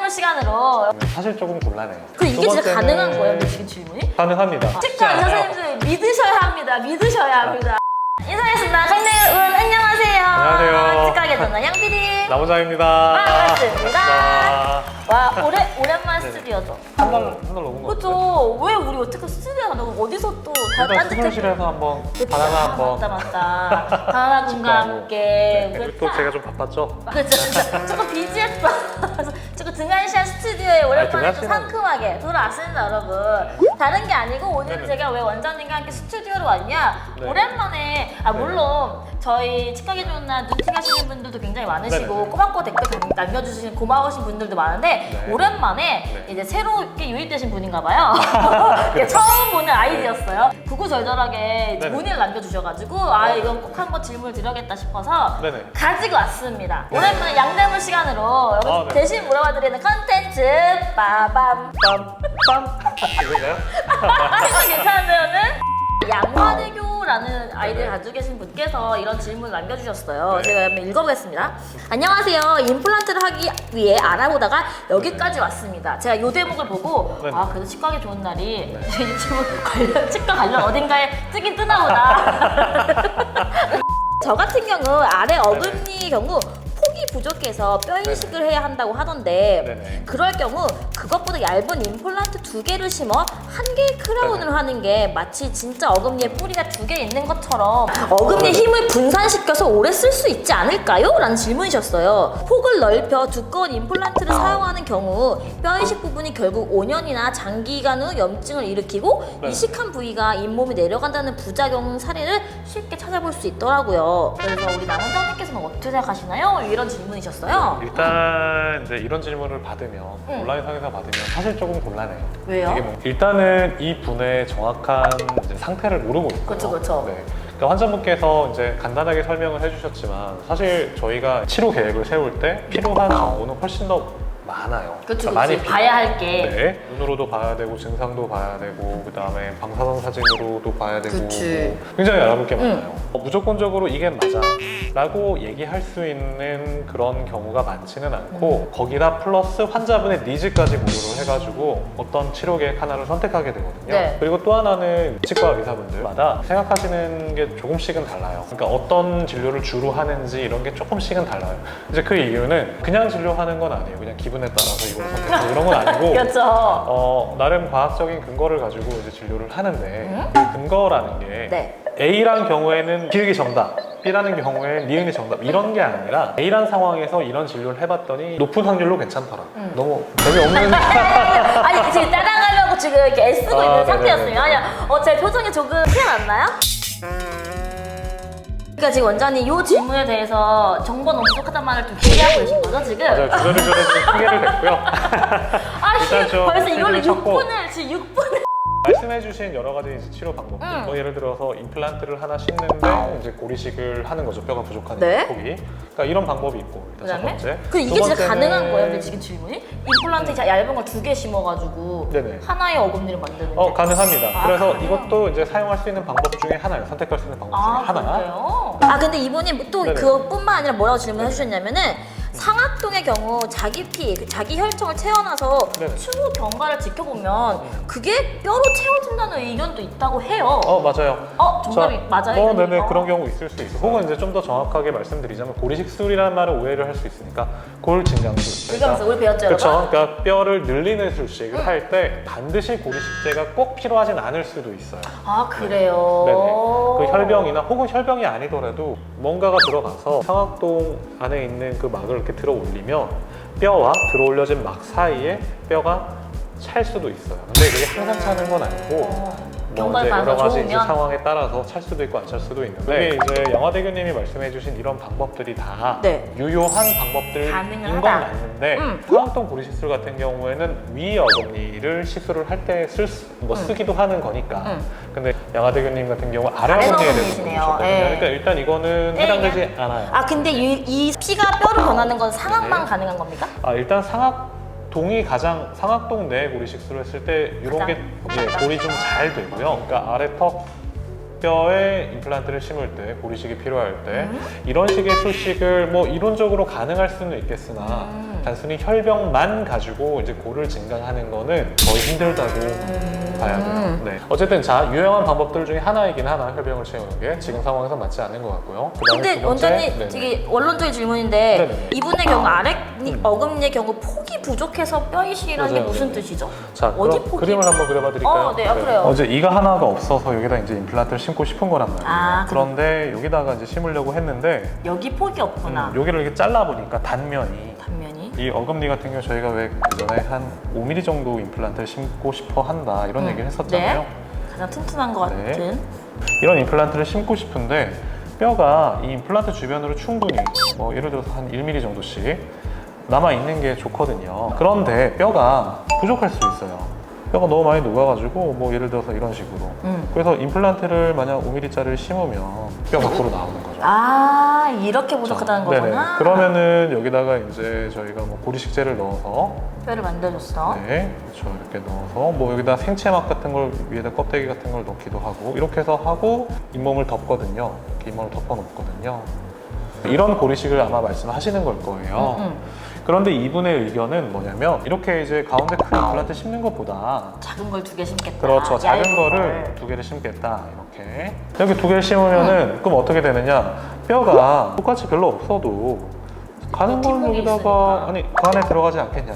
양대물 시간으로. 사실 조금 곤란해요. 그 이게 진짜 가능한 거예요? 근데 지금 질문이? 가능합니다. 치과 의사 선생님들 믿으셔야 합니다. 믿으셔야 합니다. 인사하겠습니다. 강대은 안녕하세요. 안녕하세요. 치과계 전문 양PD. 나무자입니다. 반갑습니다. 와 오랜만 스튜디오죠. 한달 넘은 거 같아요. 그렇죠. 왜 우리 어떻게 스튜디오가 너무 어디서 또 일단 수술실에서 한번 바나나 한번 맞다. 바나나 군과 함께. 그리고 또 제가 좀 바빴죠. 그렇죠. 조금 비지했어. 그래서 조금 등한시한 스튜디오에 오랜만에 또 등한시는- 상큼하게 돌아왔습니다, 여러분. 다른 게 아니고 오늘 네네. 제가 왜 원장님과 함께 스튜디오로 왔냐? 네. 오랜만에 물론 저희 치과계 좋은 날 눈팅 하시는 분들도 굉장히 많으시고 네네. 꼬박꼬박 댓글 남겨주시는 고마우신 분들도 많은데 네. 오랜만에 네. 이제 새롭게 유입되신 분인가 봐요. 처음 보는 아이디였어요. 구구절절하게 네네. 문의를 남겨주셔가지고 이건 꼭 한번 질문을 드려야겠다 싶어서 네네. 가지고 왔습니다. 오랜만에 양대물 시간으로 여러분 네. 대신 물어봐드리는 컨텐츠 빠밤 빰빰 이거인가요? 괜찮은데요는? 양화대교라는 아이디를 가지고 계신 분께서 이런 질문을 남겨주셨어요. 네. 제가 한번 읽어보겠습니다. 안녕하세요. 임플란트를 하기 위해 알아보다가 여기까지 왔습니다. 제가 이 대목을 보고 네. 그래도 치과하기 좋은 날이 유튜브 관련 치과 관련 어딘가에 뜨긴 뜨나 보다. 저 같은 경우 아래 어금니 경우 폭이 부족해서 뼈 이식을 해야 한다고 하던데 네네. 그럴 경우 그것보다 얇은 임플란트 2개를 심어 한 개의 크라운을 네네. 하는 게 마치 진짜 어금니에 뿌리가 2개 있는 것처럼 어금니의 힘을 분산시켜서 오래 쓸 수 있지 않을까요? 라는 질문이셨어요. 폭을 넓혀 두꺼운 임플란트를 사용하는 경우 뼈 이식 부분이 결국 5년이나 장기간 후 염증을 일으키고 네네. 이식한 부위가 잇몸이 내려간다는 부작용 사례를 쉽게 찾아볼 수 있더라고요. 그래서 우리 남원장님께서는 어떻게 생각하시나요? 이런 질문이셨어요. 일단 이제 이런 질문을 받으면 응. 온라인상에서 받으면 사실 조금 곤란해요. 왜요? 이게 일단은 이 분의 정확한 이제 상태를 모르고 있고요. 그쵸, 그쵸. 네. 그러니까 환자분께서 이제 간단하게 설명을 해주셨지만 사실 저희가 치료 계획을 세울 때 필요한 정보는 훨씬 더 많아요. 그쵸, 그러니까 그쵸. 봐야 할 게. 네. 눈으로도 봐야 되고 증상도 봐야 되고 그 다음에 방사선 사진으로도 봐야 되고 그치. 굉장히 알아볼 게 많아요. 무조건적으로 이게 맞아 라고 얘기할 수 있는 그런 경우가 많지는 않고 거기다 플러스 환자분의 니즈까지 고려를 해가지고 어떤 치료 계획 하나를 선택하게 되거든요. 네. 그리고 또 하나는 치과 의사분들마다 생각하시는 게 조금씩은 달라요. 그러니까 어떤 진료를 주로 하는지 이런 게 조금씩은 달라요. 이제 그 이유는 그냥 진료하는 건 아니에요. 그냥 기분에 따라서 이걸 선택하고 이런 건 아니고 그렇죠. 나름 과학적인 근거를 가지고 이제 진료를 하는데 그 근거라는 게 네. A라는 경우에는 기억이 정답, B라는 경우에 니은이 정답 이런 게 아니라 A라는 상황에서 이런 진료를 해봤더니 높은 확률로 괜찮더라. 너무 재미없는 아니 지금 따라가려고 지금 이렇게 애쓰고 있는 네네네. 상태였어요. 아니야. 제 표정이 조금 티가 났나요? 그러니까 지금 원장님 이 질문에 대해서 정보 너무 부족하단 말을 좀 얘기하고 계신 거죠 지금? 맞아요. 주저리주저리 좀 피해를 됐고요. 일단 좀 벌써 이걸로 해드릴 쳤고. 6분을 지금 6분을 말씀해주신 여러 가지 이제 치료 방법들 뭐 예를 들어서 임플란트를 하나 심는데 이제 고리식을 하는 거죠. 뼈가 부족한 네. 폭이. 그러니까 이런 방법이 있고 일단 첫 그다음에? 번째. 그 이게 두 진짜 번째는 가능한 거예요? 근데 지금 질문이? 임플란트 얇은 걸 2개 심어가지고 네네. 하나의 어금니를 만드는 게 가능합니다. 아, 그래서 그래요? 이것도 이제 사용할 수 있는 방법 중에 하나예요. 선택할 수 있는 방법 중에 하나. 그래요? 근데 이분이 또 네네. 그것뿐만 아니라 뭐라고 질문해 네네. 주셨냐면은 상악동의 경우 자기 피, 자기 혈청을 채워놔서 네네. 추후 경과를 지켜보면 그게 뼈로 채워진다는 의견도 있다고 해요. 맞아요. 정답이 맞아요? 네네 이런 거? 그런 경우 있을 수 있어. 혹은 이제 좀 더 정확하게 말씀드리자면 고리식술이라는 말을 오해를 할 수 있으니까 골진장술. 그러면서 우리 배웠죠, 그렇죠. 여러분? 그러니까 뼈를 늘리는 수식을 할 때 반드시 고리식제가 꼭 필요하진 않을 수도 있어요. 그래요? 네네. 그 혈병이나 혹은 혈병이 아니더라도 뭔가가 들어가서 상악동 안에 있는 그 막을 이렇게 들어 올리면 뼈와 들어 올려진 막 사이에 뼈가 찰 수도 있어요. 근데 그게 항상 차는 건 아니고 경과의 이제 여러 반응이 가지 이제 좋으면? 상황에 따라서 찰 수도 있고 안 찰 수도 있는데 이제 영화대교님이 말씀해주신 이런 방법들이 다 네. 유효한 방법들인 가능하다. 건 맞는데 상악동 고리시술 같은 경우에는 위 어금니를 시술을 할 때 쓰기도 하는 거니까 근데 영화대교님 같은 경우 아래 아래 어금니에 대해서 어금니시네요. 물으셨거든요. 예. 그러니까 일단 이거는 해당되지 않아요. 근데 이 피가 뼈로 변하는 건 상악만 네. 가능한 겁니까? 일단 상악동이 가장 상악동 내 고리식술을 했을 때 이런 게 가장 이제 골이 좀 잘 되고요. 그러니까 아래 턱 뼈에 임플란트를 심을 때 고리식이 필요할 때 이런 식의 수식을 뭐 이론적으로 가능할 수는 있겠으나 단순히 혈병만 가지고 이제 골을 증강하는 거는 거의 힘들다고 봐야 돼요. 네. 어쨌든 자, 유용한 방법들 중에 하나이긴 하나 혈병을 채우는 게 지금 상황에서 맞지 않은 것 같고요. 그다음에 근데 두 번째, 원장님 네네. 되게 원론적인 질문인데 네네네. 이분의 경우 어금니의 경우 폭이 부족해서 뼈 이식이라는 게 맞아요. 무슨 뜻이죠? 자, 어디 그럼 폭이? 그림을 한번 그려봐 드릴까요? 네, 그래요. 어제 이가 하나가 없어서 여기다 이제 임플란트를 심고 싶은 거란 말이에요. 아, 그런데 여기다가 이제 심으려고 했는데 여기 폭이 없구나. 여기를 이렇게 잘라 보니까 단면이 단면이. 이 어금니 같은 경우 저희가 왜 그전에 한 5mm 정도 임플란트를 심고 싶어 한다 이런 얘기를 했었잖아요. 네. 가장 튼튼한 것 네. 같은. 이런 임플란트를 심고 싶은데 뼈가 이 임플란트 주변으로 충분히 뭐 예를 들어서 한 1mm 정도씩 남아 있는 게 좋거든요. 그런데 뼈가 부족할 수 있어요. 뼈가 너무 많이 녹아가지고 뭐 예를 들어서 이런 식으로. 그래서 임플란트를 만약 5mm짜리를 심으면 뼈 밖으로 나오는 거죠. 아, 이렇게 부족하다는 네네. 거구나. 그러면은 여기다가 이제 저희가 뭐 고리식재를 넣어서 뼈를 만들어줬어. 네, 그렇죠. 이렇게 넣어서 뭐 여기다 생체막 같은 걸 위에다 껍데기 같은 걸 넣기도 하고 이렇게 해서 하고 잇몸을 덮거든요. 이렇게 잇몸을 덮어 놓거든요. 이런 고리식을 아마 말씀하시는 걸 거예요. 그런데 이분의 의견은 뭐냐면 이렇게 이제 가운데 큰 임플란트 심는 것보다 작은 걸 2개 심겠다. 그렇죠. 작은 얇은 거를 2개를 심겠다. 이렇게. 여기 2개를 심으면은 그럼 어떻게 되느냐? 뼈가 똑같이 별로 없어도 가는 걸 뒷목이 여기다가 있으니까. 아니 그 안에 들어가지 않겠냐?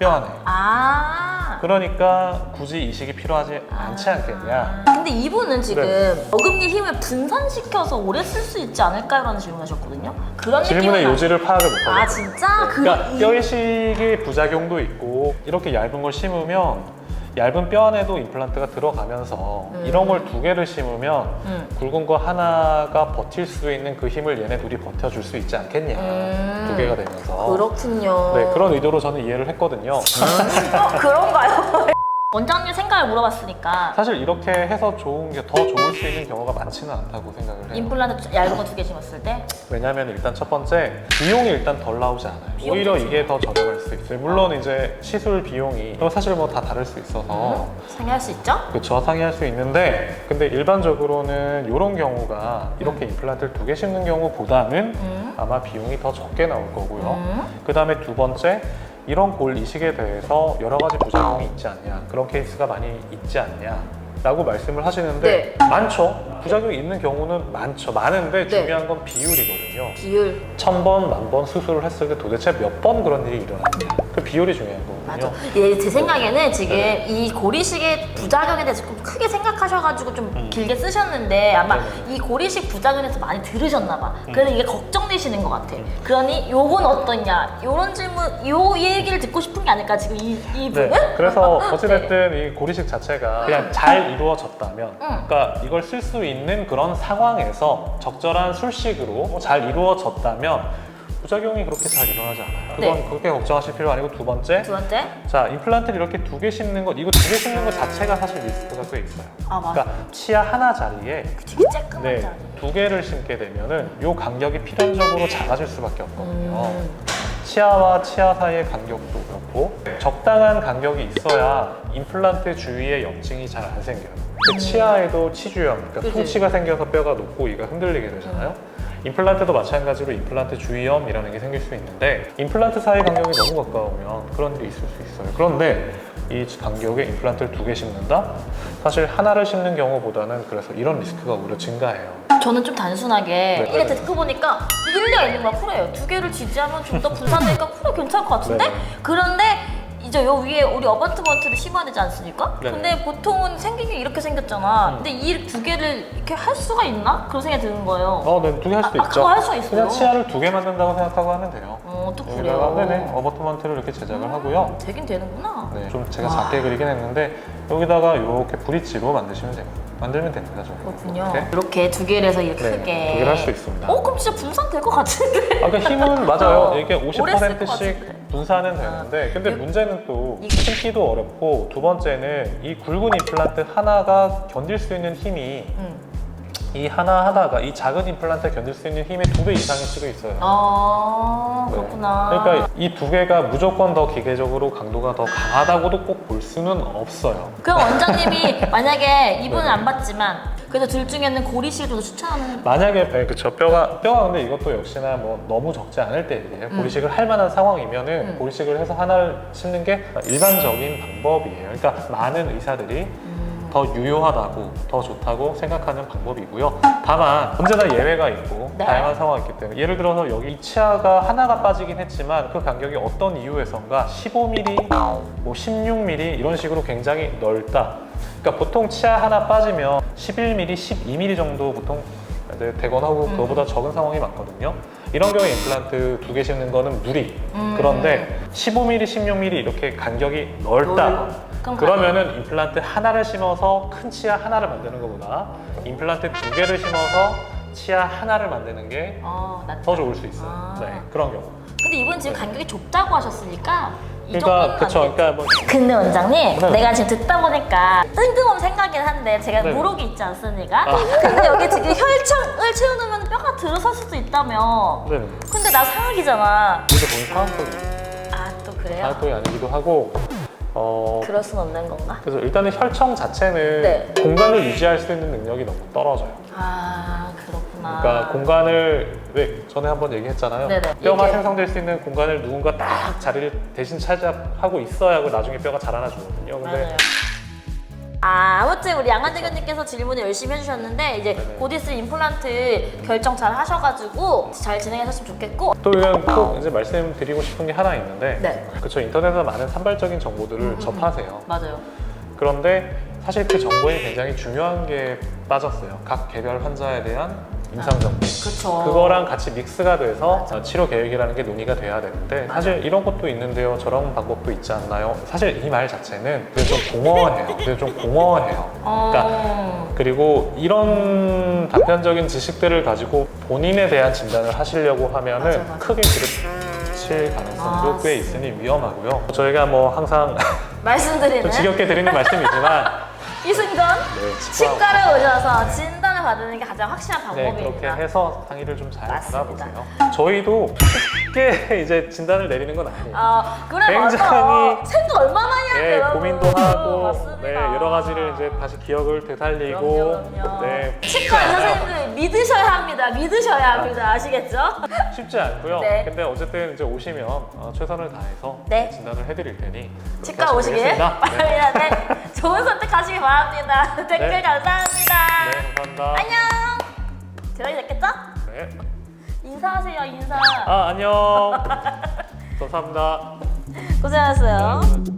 뼈 안에. 아. 그러니까 굳이 이식이 필요하지 않지 않겠냐? 근데 이분은 지금 네. 어금니 힘을 분산시켜서 오래 쓸 수 있지 않을까요? 라는 질문하셨거든요. 그런 질문의 느낌은 요지를 파악을 못하고. 아, 진짜? 그러니까 뼈 이식의 부작용도 있고 이렇게 얇은 걸 심으면 얇은 뼈 안에도 임플란트가 들어가면서 이런 걸 2개를 심으면 굵은 거 하나가 버틸 수 있는 그 힘을 얘네 둘이 버텨줄 수 있지 않겠냐 2개가 되면서 그렇군요. 네, 그런 의도로 저는 이해를 했거든요. 그런가요? 원장님 생각을 물어봤으니까 사실 이렇게 해서 좋은 게 더 좋을 수 있는 경우가 많지는 않다고 생각을 해요. 임플란트 얇은 거 2개 심었을 때 왜냐하면 일단 첫 번째 비용이 일단 덜 나오지 않아요. 오히려 이게 더 저렴할 수 있어요. 물론 이제 시술 비용이 사실 뭐 다 다를 수 있어서 상의할 수 있죠? 그쵸, 상의할 수 있는데 근데 일반적으로는 이런 경우가 이렇게 임플란트를 2개 심는 경우보다는 아마 비용이 더 적게 나올 거고요. 그 다음에 두 번째 이런 골 이식에 대해서 여러 가지 부작용이 있지 않냐, 그런 케이스가 많이 있지 않냐 라고 말씀을 하시는데 많죠. 부작용이 있는 경우는 많은데 중요한 건 비율이거든요. 비율. 1000번, 10,000번 수술을 했을 때 도대체 몇 번 그런 일이 일어나느냐, 그 비율이 중요한 거거든요. 맞아. 예, 제 생각에는 지금 이 고리식의 부작용에 대해서 좀 크게 생각하셔가지고 좀 길게 쓰셨는데 아마 이 고리식 부작용에 대해서 많이 들으셨나 봐. 그래서 이게 걱정되시는 것 같아. 그러니 요건 어떠냐? 요런 질문, 요 얘기를 듣고 싶은 게 아닐까 지금 이 분은? 네, 그래서 어찌됐든 이 고리식 자체가 그냥 잘 이루어졌다면 그러니까 이걸 쓸 수 있는 그런 상황에서 적절한 술식으로 잘 이루어졌다면 부작용이 그렇게 잘 일어나지 않아요. 그건 그렇게 걱정하실 필요 아니고 두 번째, 자 임플란트를 이렇게 2개 심는 것, 이거 2개 심는 것 자체가 사실 리스크가 꽤 있어요. 아, 맞아. 그러니까 치아 하나 자리에 되게 쬐끔한 네, 자리. 2개를 심게 되면은 요 간격이 필연적으로 작아질 수밖에 없거든요. 치아와 치아 사이의 간격도 그렇고 적당한 간격이 있어야 임플란트 주위에 염증이 잘 안 생겨요. 그 치아에도 치주염, 그러니까 통치가 생겨서 뼈가 높고 이가 흔들리게 되잖아요. 임플란트도 마찬가지로 임플란트 주위염이라는 게 생길 수 있는데 임플란트 사이 간격이 너무 가까우면 그런 일이 있을 수 있어요. 그런데 이 간격에 임플란트를 2개 심는다? 사실 하나를 심는 경우보다는 그래서 이런 리스크가 오히려 증가해요. 저는 좀 단순하게 이게 듣고 보니까 일리가 있는 거야. 그래요. 2개를 지지하면 좀 더 분산되니까 그래 괜찮을 것 같은데? 그런데 이제 요 위에 우리 어바트먼트를 심어야 되지 않습니까? 네네. 근데 보통은 생긴 게 이렇게 생겼잖아. 근데 이 2개를 이렇게 할 수가 있나? 그런 생각이 드는 거예요. 네, 2개 할 수도 있죠. 그거 할 수 있어요? 그냥 치아를 2개 만든다고 생각하고 하면 돼요. 또 여기다가 그래요. 네네, 어버트먼트를 이렇게 제작을 하고요. 되긴 되는구나. 네, 좀 제가 작게 그리긴 했는데 여기다가 이렇게 브릿지로 만들면 됩니다. 그렇군요. 이렇게 2개를 해서 이렇게 네, 크게 2개를 할 수 있습니다. 그럼 진짜 분산될 것 같은데? 아까 힘은 맞아요. 이게 오래 쓸것 50%씩 같은데. 분산은 되는데 근데 문제는 또 심기도 어렵고 두 번째는 이 굵은 임플란트 하나가 견딜 수 있는 힘이 이 하나 하나가 이 작은 임플란트에 견딜 수 있는 힘의 2배 이상이 실려 있어요. 그렇구나. 그러니까 이 2개가 무조건 더 기계적으로 강도가 더 강하다고도 꼭 볼 수는 없어요. 그럼 원장님이 만약에 이분은 안 봤지만 그래서 둘 중에는 고리식을 좀 더 추천하는. 만약에 그쵸 뼈가 근데 이것도 역시나 뭐 너무 적지 않을 때 얘기예요. 고리식을 할 만한 상황이면은 고리식을 해서 하나를 심는 게 일반적인 방법이에요. 그러니까 많은 의사들이 더 유효하다고 더 좋다고 생각하는 방법이고요. 다만 언제나 예외가 있고 네. 다양한 상황이 있기 때문에 예를 들어서 여기 이 치아가 하나가 빠지긴 했지만 그 간격이 어떤 이유에선가 15mm, 뭐 16mm 이런 식으로 굉장히 넓다. 그러니까 보통 치아 하나 빠지면 11mm, 12mm 정도 보통 이제 되거나 하고 그거보다 적은 상황이 많거든요. 이런 경우에 임플란트 2개 심는 거는 무리. 그런데 15mm, 16mm 이렇게 간격이 넓다. 그러면은 임플란트 하나를 심어서 큰 치아 하나를 만드는 것보다 임플란트 2개를 심어서 치아 하나를 만드는 게 더 좋을 수 있어요. 네, 그런 경우. 근데 이분 지금 간격이 좁다고 하셨으니까 이 그러니까 정도는 그쵸. 안 돼. 그러니까 뭐 근데 원장님, 네. 내가 지금 듣다 보니까 뜬금없는 생각이긴 한데 제가 네. 무록이 있지 않습니까? 근데 여기 지금 혈청을 채워놓으면 뼈가 들어설 수도 있다며. 네. 근데 나 상학이잖아. 이제 보면 상악동이 아, 또 그래요? 상악동이 아니기도 하고 그럴 순 없는 건가? 그래서 일단은 혈청 자체는 네. 공간을 유지할 수 있는 능력이 너무 떨어져요. 아, 그렇구나. 그러니까 공간을 전에 한번 얘기했잖아요. 네네. 뼈가 이게- 생성될 수 있는 공간을 누군가 딱 자리를 대신 차지하고 있어야 나중에 뼈가 자라나 주거든요. 근데 맞아요. 아무튼 우리 양한 대표님께서 질문을 열심히 해주셨는데 이제 네네. 곧 있을 임플란트 결정 잘 하셔가지고 잘 진행하셨으면 좋겠고. 또 이건 꼭 이제 말씀드리고 싶은 게 하나 있는데 네. 그쵸 인터넷에서 많은 산발적인 정보들을 접하세요. 맞아요. 그런데 사실 그 정보에 굉장히 중요한 게 빠졌어요. 각 개별 환자에 대한 임상 정보. 그쵸. 그거랑 같이 믹스가 돼서 치료 계획이라는 게 논의가 돼야 되는데 사실 이런 것도 있는데요. 저런 방법도 있지 않나요? 사실 이 말 자체는 되게 좀 공허해요. 되게 좀 공허해요. 그러니까 그리고 이런 단편적인 지식들을 가지고 본인에 대한 진단을 하시려고 하면은 맞아. 크게 그르칠 가능성도 꽤 있으니 위험하고요. 저희가 뭐 항상 말씀드리는 좀 지겹게 드리는 말씀이지만 이승전 네, 치과를 오셔서 진단을 받는 게 가장 확실한 네, 방법입니다. 그렇게 해서 상의를 좀 잘 맞습니다. 받아보세요. 저희도 쉽게 이제 진단을 내리는 건 아니에요. 그래 굉장히 맞아. 생각 얼마나 해야 네, 돼요. 고민도 하고 맞습니다. 네, 여러 가지를 이제 다시 기억을 되살리고 그럼요. 네, 치과 의사 선생님들 믿으셔야 합니다. 믿으셔야 합니다. 아시겠죠? 쉽지 않고요. 네. 근데 어쨌든 이제 오시면 최선을 다해서 네. 진단을 해드릴 테니 치과 오시길 바랍니다. 네. 좋은 선택하시길 바랍니다. 댓글 네. 감사합니다. 네, 감사합니다. 안녕. 들어이 됐겠죠? 네. 인사하세요. 인사. 안녕. 감사합니다. 고생하셨어요. 네.